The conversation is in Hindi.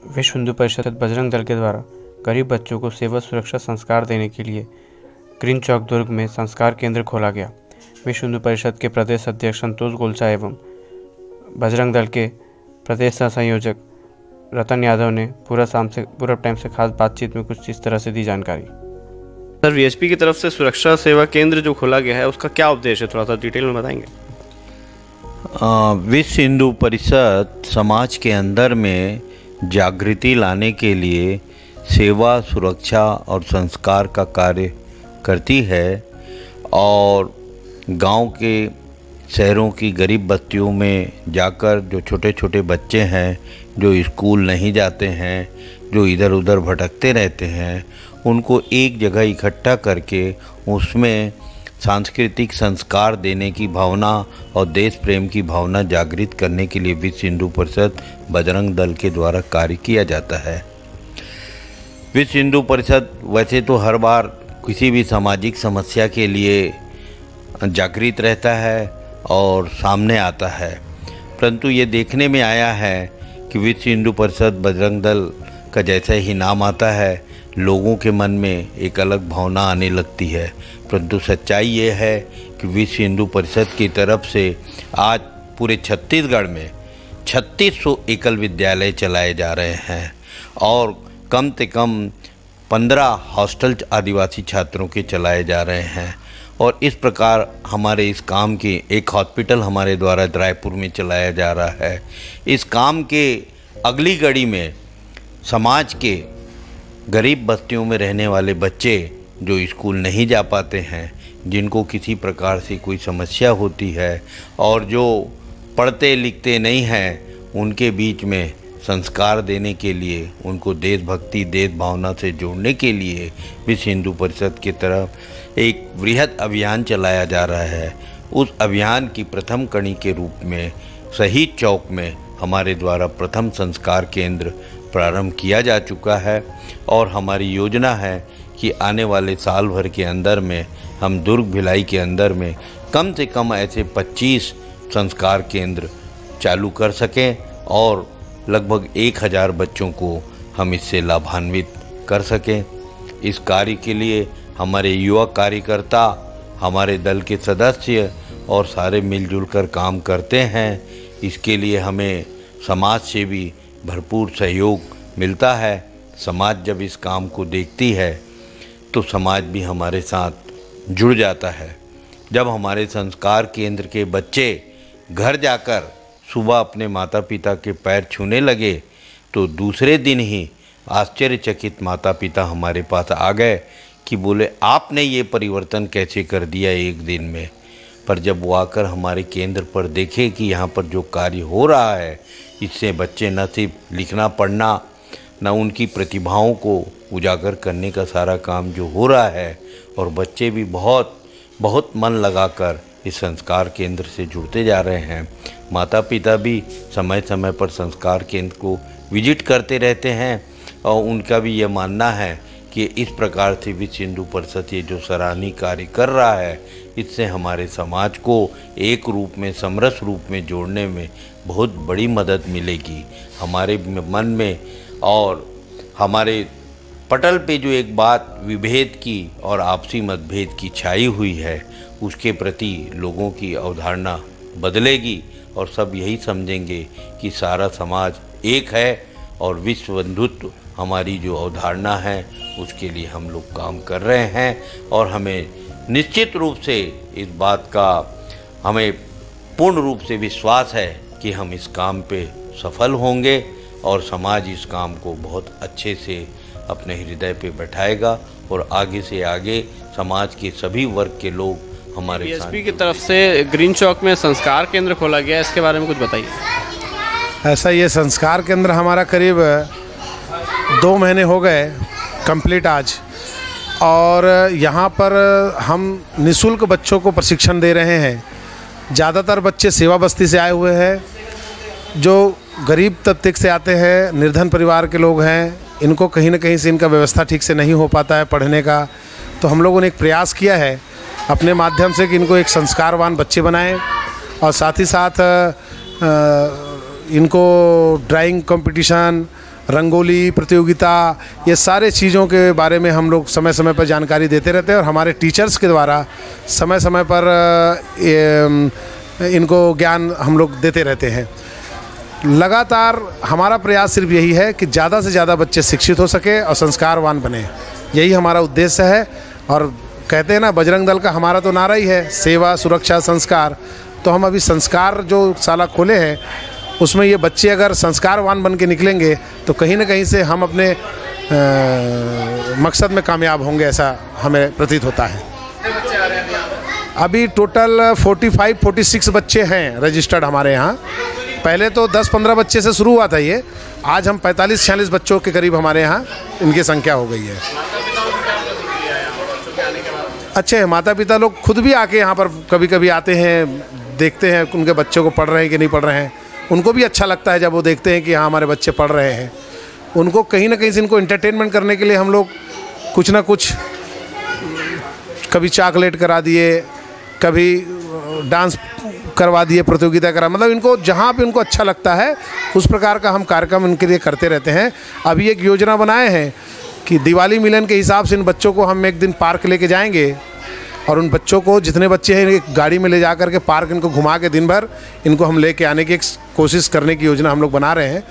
विश्व हिंदू परिषद बजरंग दल के द्वारा गरीब बच्चों को सेवा सुरक्षा संस्कार देने के लिए ग्रीन चौक दुर्ग में संस्कार केंद्र खोला गया। विश्व हिंदू परिषद के प्रदेश अध्यक्ष संतोष गोलचा एवं बजरंग दल के प्रदेश संयोजक रतन यादव ने पूरा टाइम से खास बातचीत में कुछ इस तरह से दी जानकारी। सर, वीएचपी की तरफ से सुरक्षा सेवा केंद्र जो खोला गया है उसका क्या उद्देश्य है, थोड़ा सा डिटेल में बताएंगे? विश्व हिंदू परिषद समाज के अंदर में जागृति लाने के लिए सेवा, सुरक्षा और संस्कार का कार्य करती है और गांव के, शहरों की गरीब बस्तियों में जाकर जो छोटे छोटे बच्चे हैं जो स्कूल नहीं जाते हैं, जो इधर उधर भटकते रहते हैं, उनको एक जगह इकट्ठा करके उसमें सांस्कृतिक संस्कार देने की भावना और देश प्रेम की भावना जागृत करने के लिए विश्व हिंदू परिषद बजरंग दल के द्वारा कार्य किया जाता है। विश्व हिंदू परिषद वैसे तो हर बार किसी भी सामाजिक समस्या के लिए जागृत रहता है और सामने आता है, परंतु ये देखने में आया है कि विश्व हिंदू परिषद बजरंग दल का जैसा ही नाम आता है लोगों के मन में एक अलग भावना आने लगती है, परंतु सच्चाई ये है कि विश्व हिंदू परिषद की तरफ से आज पूरे छत्तीसगढ़ में 3600 एकल विद्यालय चलाए जा रहे हैं और कम से कम 15 हॉस्टल आदिवासी छात्रों के चलाए जा रहे हैं। और इस प्रकार हमारे इस काम की एक हॉस्पिटल हमारे द्वारा रायपुर में चलाया जा रहा है। इस काम के अगली कड़ी में समाज के गरीब बस्तियों में रहने वाले बच्चे जो स्कूल नहीं जा पाते हैं, जिनको किसी प्रकार से कोई समस्या होती है और जो पढ़ते लिखते नहीं हैं, उनके बीच में संस्कार देने के लिए, उनको देशभक्ति, देश भावना से जोड़ने के लिए विश्व हिंदू परिषद की तरफ एक वृहद अभियान चलाया जा रहा है। उस अभियान की प्रथम कड़ी के रूप में शहीद चौक में हमारे द्वारा प्रथम संस्कार केंद्र प्रारंभ किया जा चुका है और हमारी योजना है कि आने वाले साल भर के अंदर में हम दुर्ग भिलाई के अंदर में कम से कम ऐसे 25 संस्कार केंद्र चालू कर सकें और लगभग 1000 बच्चों को हम इससे लाभान्वित कर सकें। इस कार्य के लिए हमारे युवा कार्यकर्ता, हमारे दल के सदस्य और सारे मिलजुल कर काम करते हैं। इसके लिए हमें समाज से भी भरपूर सहयोग मिलता है। समाज जब इस काम को देखती है तो समाज भी हमारे साथ जुड़ जाता है। जब हमारे संस्कार केंद्र के बच्चे घर जाकर सुबह अपने माता पिता के पैर छूने लगे तो दूसरे दिन ही आश्चर्यचकित माता पिता हमारे पास आ गए कि बोले आपने ये परिवर्तन कैसे कर दिया एक दिन में। पर जब वो आकर हमारे केंद्र पर देखे कि यहाँ पर जो कार्य हो रहा है, इससे बच्चे न सिर्फ लिखना पढ़ना, न उनकी प्रतिभाओं को उजागर करने का सारा काम जो हो रहा है, और बच्चे भी बहुत मन लगाकर इस संस्कार केंद्र से जुड़ते जा रहे हैं। माता पिता भी समय समय पर संस्कार केंद्र को विजिट करते रहते हैं और उनका भी ये मानना है कि इस प्रकार से विश्व हिंदू परिषद ये जो सराहनीय कार्य कर रहा है, इससे हमारे समाज को एक रूप में, समरस रूप में जोड़ने में बहुत बड़ी मदद मिलेगी। हमारे मन में और हमारे पटल पे जो एक बात विभेद की और आपसी मतभेद की छाई हुई है, उसके प्रति लोगों की अवधारणा बदलेगी और सब यही समझेंगे कि सारा समाज एक है और विश्व बंधुत्व हमारी जो अवधारणा है उसके लिए हम लोग काम कर रहे हैं। और हमें निश्चित रूप से इस बात का हमें पूर्ण रूप से विश्वास है कि हम इस काम पे सफल होंगे और समाज इस काम को बहुत अच्छे से अपने हृदय पे बैठाएगा और आगे से आगे समाज के सभी वर्ग के लोग हमारे वीएचपी की तरफ से ग्रीन चौक में संस्कार केंद्र खोला गया, इसके बारे में कुछ बताइए। ऐसा ये संस्कार केंद्र हमारा करीब 2 महीने हो गए कंप्लीट आज, और यहाँ पर हम निःशुल्क बच्चों को प्रशिक्षण दे रहे हैं। ज़्यादातर बच्चे सेवा बस्ती से आए हुए हैं, जो गरीब तबके से आते हैं, निर्धन परिवार के लोग हैं। इनको कहीं ना कहीं से इनका व्यवस्था ठीक से नहीं हो पाता है पढ़ने का, तो हम लोगों ने एक प्रयास किया है अपने माध्यम से कि इनको एक संस्कारवान बच्चे बनाएं और साथ ही साथ इनको ड्राइंग कंपटीशन, रंगोली प्रतियोगिता, ये सारे चीज़ों के बारे में हम लोग समय समय पर जानकारी देते रहते हैं और हमारे टीचर्स के द्वारा समय समय पर इनको ज्ञान हम लोग देते रहते हैं। लगातार हमारा प्रयास सिर्फ यही है कि ज़्यादा से ज़्यादा बच्चे शिक्षित हो सके और संस्कारवान बने, यही हमारा उद्देश्य है। और कहते हैं ना, बजरंग दल का हमारा तो नारा ही है सेवा सुरक्षा संस्कार। तो हम अभी संस्कार जो शाला खोले हैं उसमें ये बच्चे अगर संस्कारवान बन के निकलेंगे तो कहीं ना कहीं से हम अपने मकसद में कामयाब होंगे, ऐसा हमें प्रतीत होता है। अभी टोटल 45-46 बच्चे हैं रजिस्टर्ड हमारे यहाँ। पहले तो 10-15 बच्चे से शुरू हुआ था ये, आज हम 45-46 बच्चों के करीब हमारे यहाँ इनकी संख्या हो गई है। अच्छे हैं, माता पिता लोग खुद भी आके यहाँ पर कभी कभी आते हैं, देखते हैं उनके बच्चों को पढ़ रहे हैं कि नहीं पढ़ रहे हैं। उनको भी अच्छा लगता है जब वो देखते हैं कि हाँ हमारे बच्चे पढ़ रहे हैं। उनको कहीं ना कहीं से इनको एंटरटेनमेंट करने के लिए हम लोग कुछ ना कुछ, कभी चॉकलेट करा दिए, कभी डांस करवा दिए, प्रतियोगिता करा, मतलब इनको जहाँ पे उनको अच्छा लगता है उस प्रकार का हम कार्यक्रम इनके लिए करते रहते हैं। अभी एक योजना बनाए हैं कि दिवाली मिलन के हिसाब से इन बच्चों को हम एक दिन पार्क लेके जाएंगे और उन बच्चों को, जितने बच्चे हैं, एक गाड़ी में ले जा कर के पार्क इनको घुमा के दिन भर इनको हम लेके आने की एक कोशिश करने की योजना हम लोग बना रहे हैं।